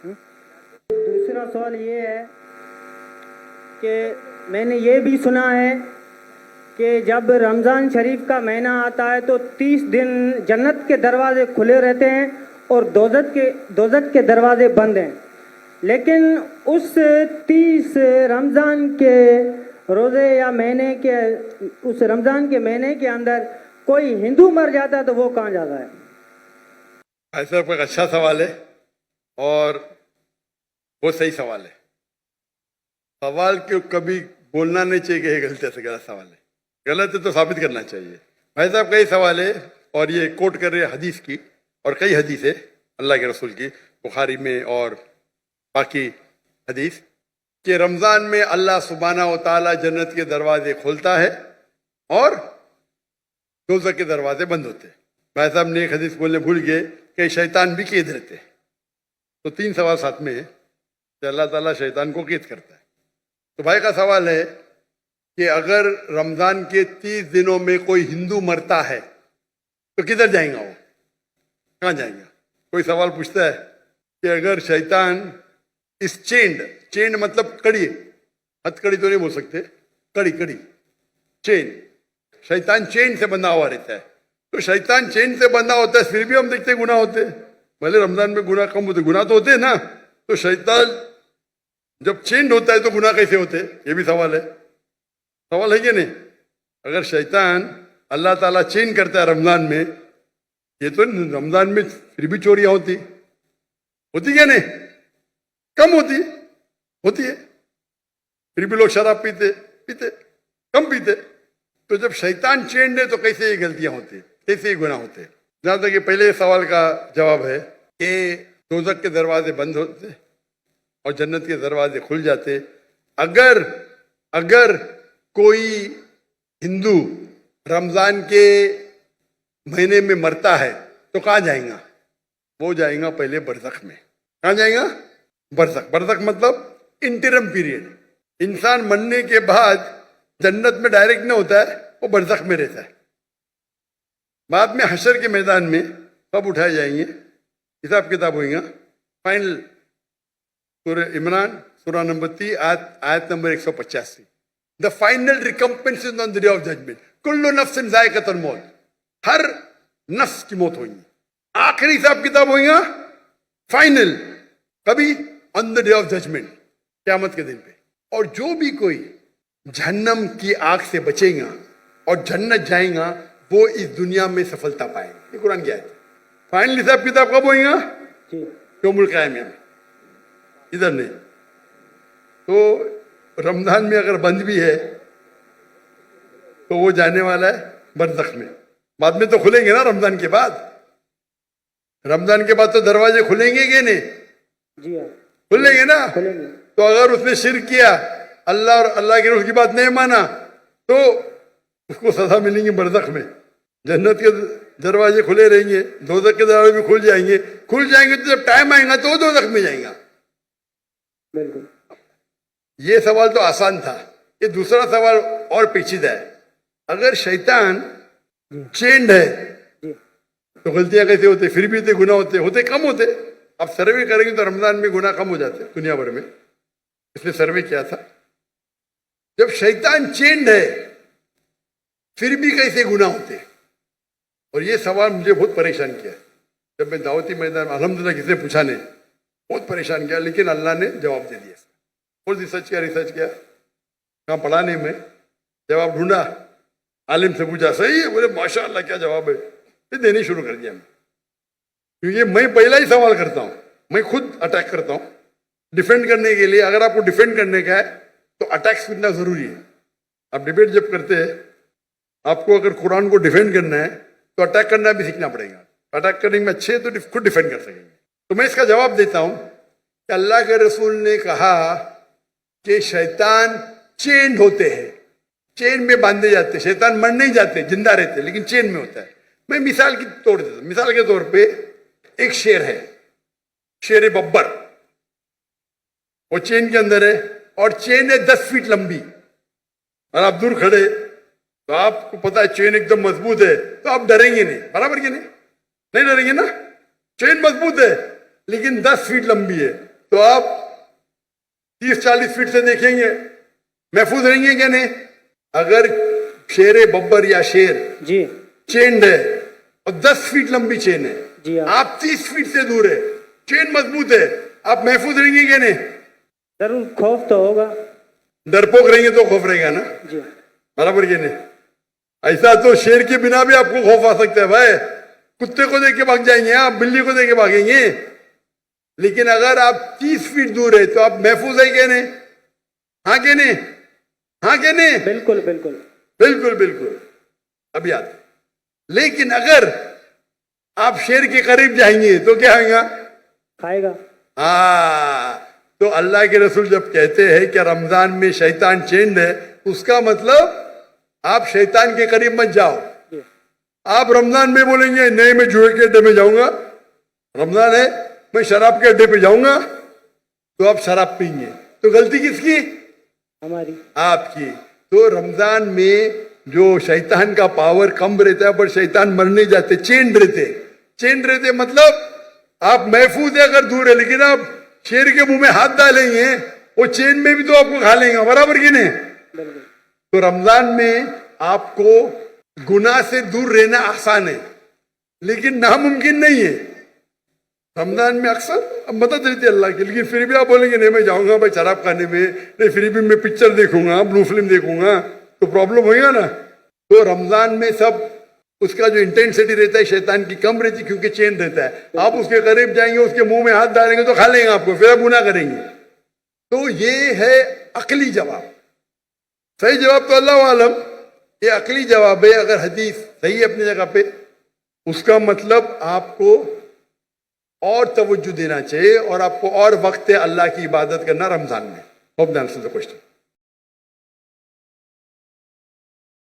دوسرا سوال یہ ہے کہ میں نے یہ بھی سنا ہے کہ جب رمضان شریف کا مہینہ آتا ہے تو 30 دن جنت کے دروازے کھلے رہتے ہیں اور دوزخ کے دروازے بند ہیں، لیکن اس 30 رمضان کے روزے یا مہینے کے اس رمضان کے مہینے کے اندر کوئی ہندو مر جاتا ہے تو وہ کہاں جاتا ہے؟ ایسا کوئی اچھا سوال ہے اور وہ صحیح سوال ہے. سوال کیوں کبھی بولنا نہیں چاہیے کہ یہ غلط ہے، غلط سوال ہے. غلط ہے تو ثابت کرنا چاہیے. بھائی صاحب کا یہ سوال ہے اور یہ کوٹ کر رہے ہیں حدیث کی، اور کئی حدیث ہے اللہ کے رسول کی، بخاری میں اور باقی حدیث، کہ رمضان میں اللہ سبحانہ و تعالیٰ جنت کے دروازے کھولتا ہے اور دوزخ کے دروازے بند ہوتے ہیں. بھائی صاحب نے ایک حدیث بولنے بھول گئے کہ شیطان بھی قید رہتے ہیں. تو 3 سوال ساتھ میں ہے کہ اللہ تعالیٰ شیطان کو قید کرتا ہے. تو بھائی کا سوال ہے کہ اگر رمضان کے 30 دنوں میں کوئی ہندو مرتا ہے تو کدھر جائیں گا؟ وہ کہاں جائیں گا؟ کوئی سوال پوچھتا ہے کہ اگر شیطان اس چینڈ مطلب کڑی، ہتھ کڑی تو نہیں بول سکتے، کڑی چین، شیطان چین سے بندھا ہوا رہتا ہے. تو شیطان چین سے بندھا ہوتا ہے، پھر بھی ہم دیکھتے گناہ ہوتے ہیں. بھلے رمضان میں گناہ کم ہوتے، گناہ تو ہوتے ہیں نا. تو شیطان جب چینڈ ہوتا ہے تو گناہ کیسے ہوتے؟ یہ بھی سوال ہے کہ نہیں؟ اگر شیطان اللہ تعالیٰ چین کرتا ہے رمضان میں، یہ تو رمضان میں پھر بھی چوریاں ہوتی کیا نہیں؟ کم ہوتی ہے، پھر بھی لوگ شراب پیتے کم پیتے. تو جب شیطان چینڈ ہے تو کیسے یہ غلطیاں ہوتی، کیسے یہ گناہ ہوتے؟ جہاں تک کہ پہلے سوال کا جواب ہے کہ دوزخ کے دروازے بند ہوتے اور جنت کے دروازے کھل جاتے. اگر کوئی ہندو رمضان کے مہینے میں مرتا ہے تو کہاں جائیں گا؟ وہ جائیں گا پہلے برزخ میں. کہاں جائیں گا؟ برزخ مطلب انٹرم پیریڈ. انسان مرنے کے بعد جنت میں ڈائریکٹ نہیں ہوتا ہے، وہ برزخ میں رہتا ہے. بعد میں حشر کے میدان میں کب اٹھائے جائیں گے، حساب کتاب ہوئیں گا. فائنل سورہ عمران سورہ نمبر 3 آیت number 185. The final recompense is on the day of judgment. کل نفس ذائقۃ الموت، ہر نفس کی موت ہوئی. آخری حساب کتاب ہوئیں گا فائنل کبھی؟ آن دا ڈے آف ججمنٹ، قیامت کے دن پہ. اور جو بھی کوئی جہنم کی آگ سے بچے گا اور جنت جائیں گا وہ اس دنیا میں سفلتا پائیں گا. یہ قرآن کی آیت ہے. فائنل حساب کتاب کب ہوئیں گا؟ یوم القیامہ میں، ادھر نہیں. تو رمضان میں اگر بند بھی ہے تو وہ جانے والا ہے برزخ میں. بعد میں تو کھلیں گے نا رمضان کے بعد. رمضان کے بعد تو دروازے کھلیں گے کہ نہیں؟ جی ہاں کھلیں گے نا. کھلیں گے. تو اگر اس نے شرک کیا، اللہ اور اللہ کے رسول کی بات نہیں مانا، تو اس کو سزا ملیں گی برزخ میں. جنت کے دروازے کھلے رہیں گے، دوزخ کے دروازے بھی کھل جائیں گے تو جب ٹائم آئے گا تو وہ دوزخ میں جائیں گا. بالکل. یہ سوال تو آسان تھا. یہ دوسرا سوال اور پیچیدہ ہے. اگر شیطان چینڈ ہے تو غلطیاں کیسے ہوتے؟ پھر بھی گناہ ہوتے کم ہوتے. اب سروے کریں گے تو رمضان میں گناہ کم ہو جاتے دنیا بھر میں. اس نے سروے کیا تھا. جب شیطان چینڈ ہے پھر بھی کیسے گناہ ہوتے؟ اور یہ سوال مجھے بہت پریشان کیا. جب میں دعوتی میدان الحمدللہ کسی نے پوچھا نہیں، بہت پریشان کیا، لیکن اللہ نے جواب دے دیا. بہت ریسرچ کیا کہاں پڑھا نہیں میں، جواب ڈھونڈا، عالم سے پوچھا، صحیح ہے، بولے ماشاء اللہ کیا جواب ہے. پھر دینے شروع کر دیا میں. کیونکہ میں پہلا ہی سوال کرتا ہوں، میں خود اٹیک کرتا ہوں ڈیفینڈ کرنے کے لیے. اگر آپ کو ڈیفینڈ کرنے کا ہے تو اٹیک سیکھنا ضروری ہے. آپ ڈیبیٹ جب کرتے ہیں، آپ کو اگر قرآن کو ڈیفینڈ کرنا ہے تو اٹیک کرنا بھی سیکھنا پڑے گا. اٹیک کرنے میں اچھے تو خود ڈیفینڈ کر سکیں گے. تو میں اس کا جواب دیتا ہوں کہ اللہ کے رسول نے کہا کہ شیطان چینڈ ہوتے ہیں، چین میں باندھے جاتے. شیطان مر نہیں جاتے، زندہ رہتے، لیکن چین میں ہوتا ہے. میں مثال کی توڑ دیتا ہوں. مثال کے طور پہ ایک شیر ہے، شیر ببر، وہ چین کے اندر ہے اور چین ہے 10 فیٹ لمبی، اور آپ دور کھڑے تو آپ کو پتا ہے چین ایک دم مضبوط ہے تو آپ ڈریں گے نہیں. برابر کہ نہیں ڈریں گے نا. چین مضبوط ہے لیکن 10 فیٹ لمبی ہے. تو آپ 30-40 فٹ سے دیکھیں گے محفوظ رہیں گے کہ نہیں؟ اگر شیر ببر یا شیر جی چینڈ ہے اور 10 فٹ لمبی چین ہے، جی ہاں، آپ 30 فٹ سے دور ہے، چین مضبوط ہے، آپ محفوظ رہیں گے کہ نہیں؟ ضرور خوف تو ہوگا. ڈرپوک رہیں گے تو خوف رہے گا نا، جی برابر کہ نہیں؟ ایسا تو شیر کے بنا بھی آپ کو خوف آ سکتا ہے بھائی، کتے کو دیکھ کے بھاگ جائیں گے آپ، بلی کو دیکھ کے بھاگیں گے. لیکن اگر آپ 30 فٹ دور ہے تو آپ محفوظ ہے کہ نہیں؟ ہاں کہ نہیں؟ ہاں کہ نہیں؟ بالکل بالکل. بالکل بالکل. اب یاد. لیکن اگر آپ شیر کے قریب جائیں گے تو کیا ہوگا؟ کھائے گا. ہاں، تو اللہ کے رسول جب کہتے ہیں کہ رمضان میں شیطان چینڈ ہے، اس کا مطلب آپ شیطان کے قریب مت جاؤ. جی آپ رمضان میں بولیں گے نہیں میں جوئے کے اڈے میں جاؤں گا، رمضان ہے میں شراب کے اڈے پہ جاؤں گا، تو آپ شراب پئیں گے. تو غلطی کس کی؟ ہماری. آپ کی. تو رمضان میں جو شیطان کا پاور کم رہتا ہے، پر شیطان مرنے جاتے، چینڈ رہتے مطلب آپ محفوظ ہے اگر دور ہے. لیکن آپ شیر کے منہ میں ہاتھ ڈالیں گے وہ چین میں بھی تو آپ کو کھا لیں گا، برابر کی نہیں؟ بالکل. تو رمضان میں آپ کو گناہ سے دور رہنا آسان ہے لیکن ناممکن نہیں ہے. رمضان میں اکثر مدد رہتی ہے اللہ کی، لیکن پھر بھی آپ بولیں گے نہیں میں جاؤں گا بھائی شراب کھانے میں، نہیں پھر بھی میں پکچر دیکھوں گا، بلو فلم دیکھوں گا، تو پرابلم ہوئے گا نا. تو رمضان میں سب اس کا جو انٹینسٹی رہتا ہے شیطان کی کم رہتی کیونکہ چین رہتا ہے. آپ اس کے قریب جائیں گے، اس کے منہ میں ہاتھ ڈالیں گے تو کھا لیں گے آپ کو، پھر آپ گناہ کریں گے. تو یہ ہے عقلی جواب. صحیح جواب تو اللہ عالم، یہ عقلی جواب ہے. اگر حدیث صحیح ہے اپنی جگہ پہ، اس کا مطلب آپ کو اور توجہ دینا چاہیے اور آپ کو اور وقت اللہ کی عبادت کرنا رمضان میں. Hope the answer the question.